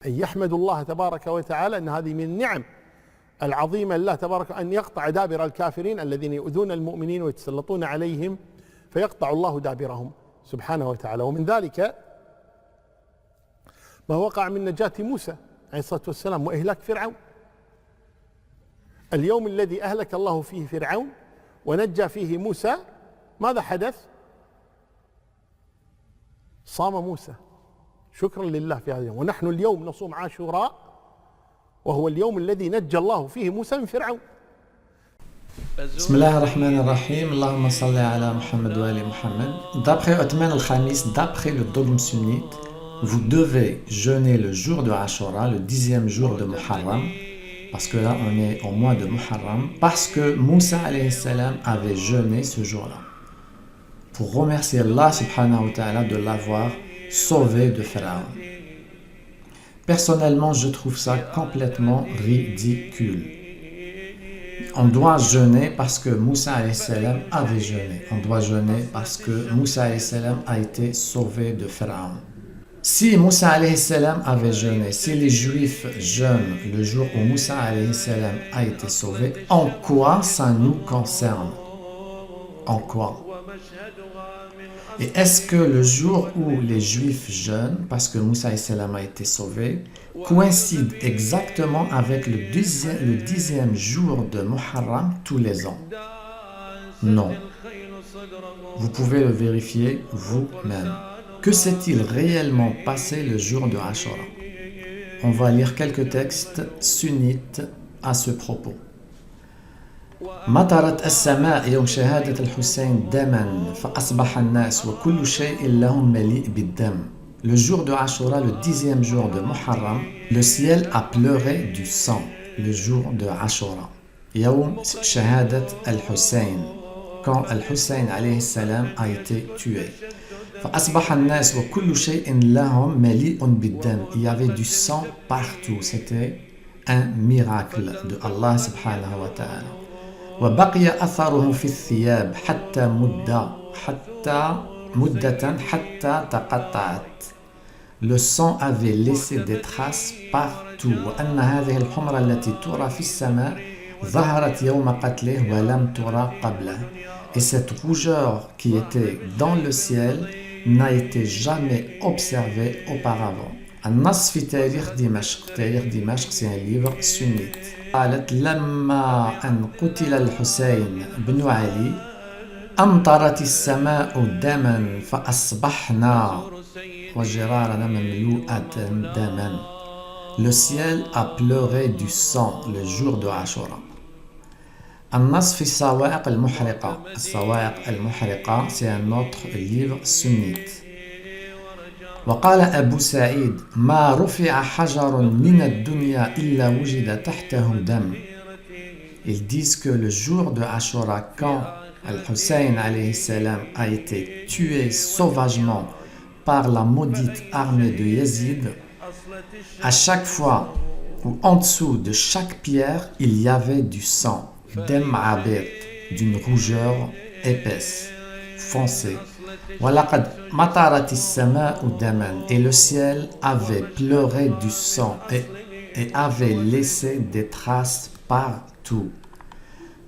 أن يحمدوا الله تبارك وتعالى أن هذه من النعم العظيمة لله تبارك، أن يقطع دابر الكافرين الذين يؤذون المؤمنين ويتسلطون عليهم، فيقطع الله دابرهم سبحانه وتعالى. ومن ذلك ما وقع من نجاة موسى عليه الصلاة والسلام وإهلاك فرعون. اليوم الذي أهلك الله فيه فرعون ونجى فيه موسى، ماذا حدث؟ صام موسى شكرا لله في هذا اليوم. ونحن اليوم نصوم عاشوراء، وهو اليوم الذي نجى الله فيه موسى من فرعون. بسم الله الرحمن الرحيم. اللهم صل على Muhammad wa ali Muhammad. D'après Othman al-Khamis, d'après le dogme sunnite, vous devez jeûner le jour de Ashura, le 10e jour de Muharram, parce que là on est au mois de Muharram, parce que Moussa alayhi salam avait jeûné ce jour-là, pour remercier Allah subhanahu wa ta'ala de l'avoir sauvé de Pharaon. Personnellement, je trouve ça complètement ridicule. On doit jeûner parce que Moussa alayhi salam avait jeûné. On doit jeûner parce que Moussa alayhi salam a été sauvé de Pharaon. Si Moussa alayhi salam avait jeûné, si les Juifs jeûnent le jour où Moussa alayhi salam a été sauvé, en quoi ça nous concerne? En quoi? Et est-ce que le jour où les Juifs jeûnent, parce que Moussa alayhi salam a été sauvé, coïncide exactement avec le 10e jour de Muharram tous les ans? Non. Vous pouvez le vérifier vous-même. Que s'est-il réellement passé le jour de Ashura? On va lire quelques textes sunnites à ce propos. مطرت السماء يوم شهادة الحسين دما فأصبح الناس وكل شيء لهم مليء بالدم. Le jour de Ashura, le 10e jour de Muharram, le ciel a pleuré du sang. Le jour de Ashura, يوم شهادة الحسين, quand Al-Hussein alayhi salam a été tué. فأصبح الناس وكل شيء لهم مليء بالدم. Il y avait du sang partout. C'était un miracle de Allah subhanahu wa ta'ala. وبقي أثره في الثياب حتى مدة تقطعت. Le sang avait laissé des traces partout. وأن هذه الحمرة التي ترى في السماء ظهرت يوم قتله ولم ترى قبله. Et cette rougeur qui était dans le ciel n'a été jamais observée auparavant. النص في تاريخ دمشق. تاريخ دمشق c'est un livre sunnite. قالت لما أن قتل الحسين بن علي أمطرت السماء دما فأصبحنا وجرارنا مملوءة دما. Le ciel a pleuré du sang le jour de Ashura. النص في الصواعق المحرقة. الصواعق المحرقة c'est un autre livre sunnite. وقال أبو سعيد ما رفع حجر من الدنيا إلا وجد تحته دم. Ils disent que le jour de Ashura, quand Al-Hussein alayhi salam a été tué sauvagement par la maudite armée de Yazid, à chaque fois ou en dessous de chaque pierre, il y avait du sang, dem abir, d'une rougeur épaisse, foncée. وَلَقَدْ مَطَرَتِ السَّمَاءُ دَمًا. Et le ciel avait pleuré du sang et avait laissé des traces partout.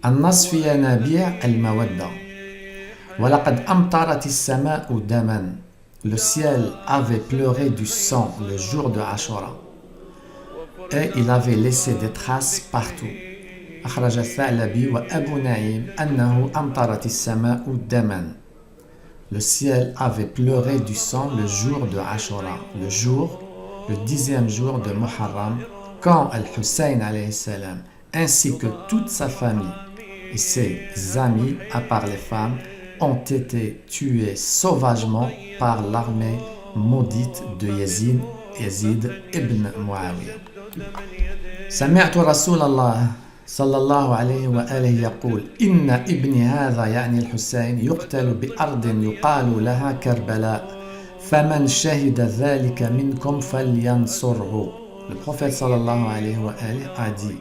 النص في ينابيع المودة. وَلَقَدْ أَمْطَرَتِ السَّمَاءُ دَمًا. Le ciel avait pleuré du sang le jour de Ashura et il avait laissé des traces partout. أخرج الثعلبي وأبو نعيم أنه أمطرت السماء دما. Le ciel avait pleuré du sang le jour de Ashura, le 10e jour de Muharram, quand Al-Hussein alayhi salam, ainsi que toute sa famille et ses amis, à part les femmes, ont été tués sauvagement par l'armée maudite de Yazid ibn Muawiyah. سمعت رسول الله صلى الله عليه وآله يقول إن ابني هذا يعني الحسين يقتل بأرض يقال لها كربلاء فمن شهد ذلك منكم فلينصره. Le prophète صلى الله عليه وآله a dit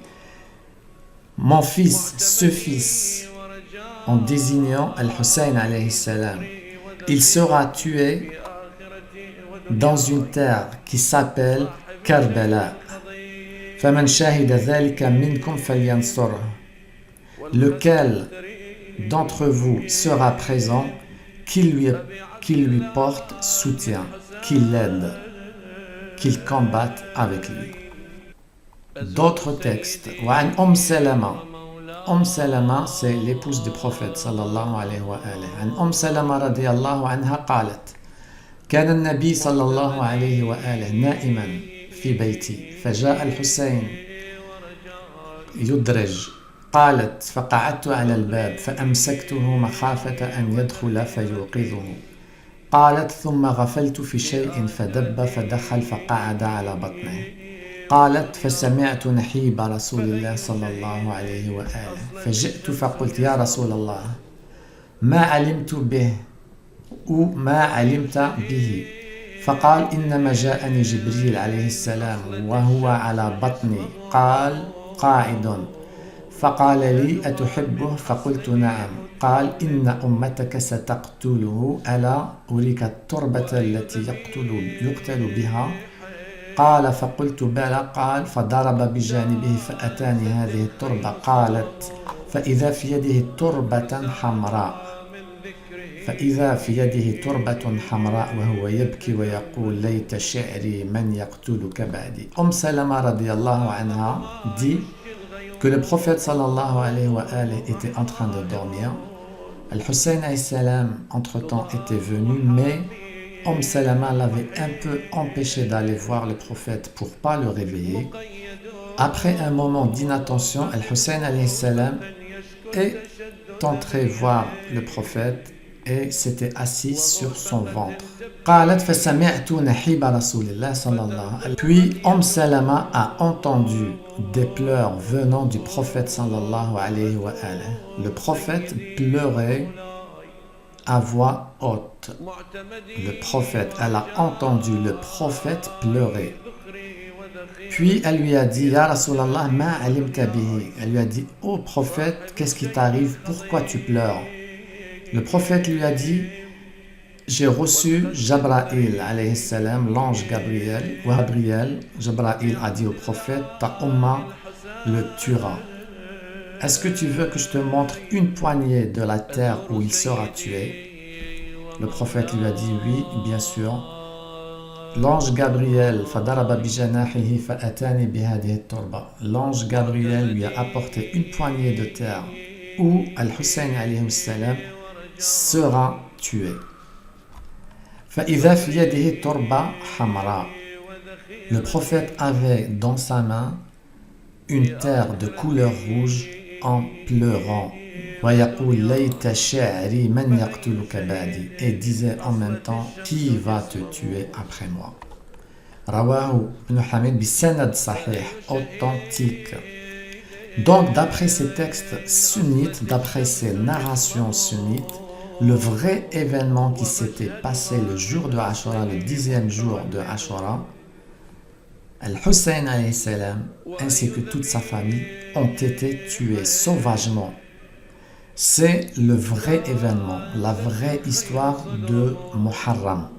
mon fils, ce fils, en désignant Al-Hussein alayhi salam, il sera tué dans une terre qui s'appelle Karbala. فمن شهد ذلك منكم فلينصره. Lequel d'entre vous sera présent, qu'il lui porte soutien, qu'il l'aide, qu'il combatte avec lui. D'autres textes. وعن سلمة. سلمة c'est l'épouse du prophète صلى الله عليه وآله. عن سلمة رضي الله عنها قالت: كان النبي صلى الله عليه وآله نائما في بيتي فجاء الحسين يدرج. قالت: فقعدت على الباب فأمسكته مخافة أن يدخل فيوقظه. قالت: ثم غفلت في شيء فدب فدخل فقعد على بطنه. قالت: فسمعت نحيب رسول الله صلى الله عليه وآله فجئت فقلت: يا رسول الله ما علمت به أو ما علمت به. فقال: إنما جاءني جبريل عليه السلام وهو على بطني قال قاعد فقال لي: أتحبه؟ فقلت: نعم. قال: إن أمتك ستقتله، ألا أريك التربة التي يقتل بها؟ قال: فقلت: بلى. قال: فضرب بجانبه فأتاني هذه التربة. قالت: فإذا في يده تربة حمراء وهو يبكي ويقول: ليت شعري من يقتلك بعدي. Salama radiallahu anha dit que le prophète sallallahu alayhi wa alayhi était en train de dormir. Al-Hussein alayhi salam entre-temps était venu, mais Salama l'avait un peu empêché d'aller voir le prophète pour pas le réveiller. Après un moment d'inattention, Al-Hussein alayhi salam est entré voir le prophète et s'était assis sur son ventre. Puis Salama a entendu des pleurs venant du prophète sallallahu alayhi wa alayhi. Le prophète pleurait à voix haute. Elle a entendu le prophète pleurer. Puis elle lui a dit: Ya Rasulallah, ma alimta bihi. Elle lui a dit: ô prophète, qu'est-ce qui t'arrive? Pourquoi tu pleures? Le prophète lui a dit: j'ai reçu Jabraïl alayhi salam, l'ange Gabriel. Jabraïl a dit au prophète: ta umma le tuera. Est-ce que tu veux que je te montre une poignée de la terre où il sera tué? Le prophète lui a dit: oui, bien sûr. L'ange Gabriel L'ange Gabriel lui a apporté une poignée de terre où Al-Hussein alayhi salam sera tué. Le prophète avait dans sa main une terre de couleur rouge en pleurant. Et disait en même temps: qui va te tuer après moi? Rawahu ibn Hamid bisanad sahih, authentique. Donc d'après ces textes sunnites, d'après ces narrations sunnites, le vrai événement qui s'était passé le jour de Ashura, le 10e jour de Ashura, Al-Hussein alayhi salam ainsi que toute sa famille ont été tués sauvagement. C'est le vrai événement, la vraie histoire de Muharram,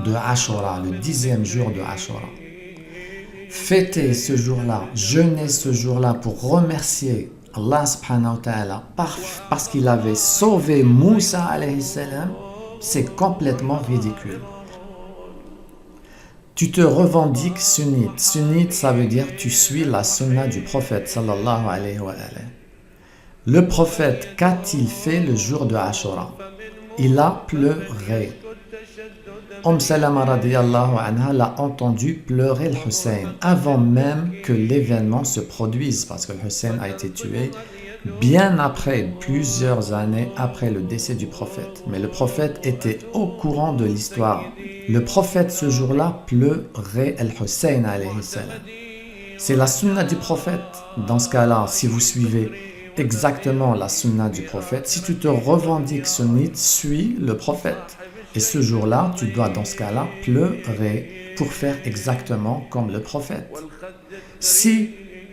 de Ashura, le 10e jour de Ashura. Fêter ce jour-là, jeûner ce jour-là pour remercier Allah subhanahu wa ta'ala parce qu'il avait sauvé Moussa alayhi salam, c'est complètement ridicule. Tu te revendiques sunnite. Sunnite, ça veut dire tu suis la sunna du prophète sallallahu alayhi wa alayhi. Le prophète, qu'a-t-il fait le jour de Ashura? Il a pleuré. Salama radiyallahu anha l'a entendu pleurer le Hussein avant même que l'événement se produise, parce que le Hussein a été tué bien après, plusieurs années après le décès du prophète. Mais le prophète était au courant de l'histoire. Le prophète ce jour-là pleurait le Hussein alayhi salam. C'est la sunna du prophète. Dans ce cas-là, si vous suivez exactement la sunna du prophète, si tu te revendiques sunnite, suis le prophète. Et ce jour-là, tu dois dans ce cas-là pleurer pour faire exactement comme le prophète. Si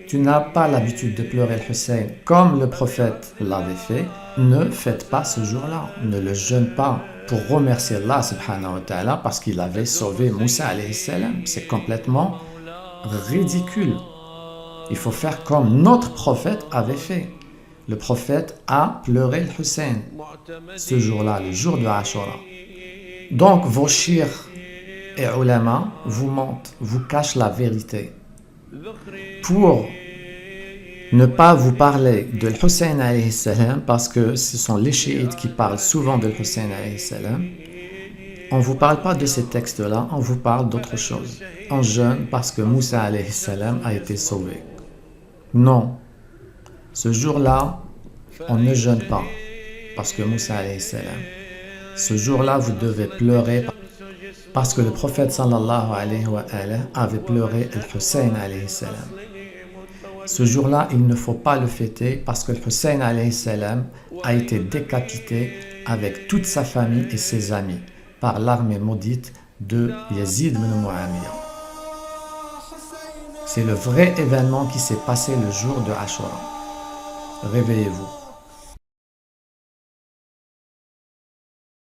tu n'as pas l'habitude de pleurer le Hussein comme le prophète l'avait fait, ne faites pas ce jour-là, ne le jeûne pas, pour remercier Allah subhanahu wa ta'ala parce qu'il avait sauvé Moussa alayhi salam. C'est complètement ridicule. Il faut faire comme notre prophète avait fait. Le prophète a pleuré le Hussein ce jour-là, le jour de Ashura. Donc vos chirs et ulama vous mentent, vous cachent la vérité. Pour ne pas vous parler de Hussein alayhi salam, parce que ce sont les chiites qui parlent souvent de Hussein alayhi salam, on ne vous parle pas de ces textes-là, on vous parle d'autre chose. On jeûne parce que Moussa alayhi salam a été sauvé. Non, ce jour-là, on ne jeûne pas parce que Moussa alayhi salam. Ce jour-là, vous devez pleurer parce que le prophète sallallahu alayhi wa alayhi avait pleuré Al-Hussein alayhi salam. Ce jour-là, il ne faut pas le fêter parce que Hussein alayhi salam a été décapité avec toute sa famille et ses amis par l'armée maudite de Yazid ibn Muawiyah. C'est le vrai événement qui s'est passé le jour de Ashura. Réveillez-vous.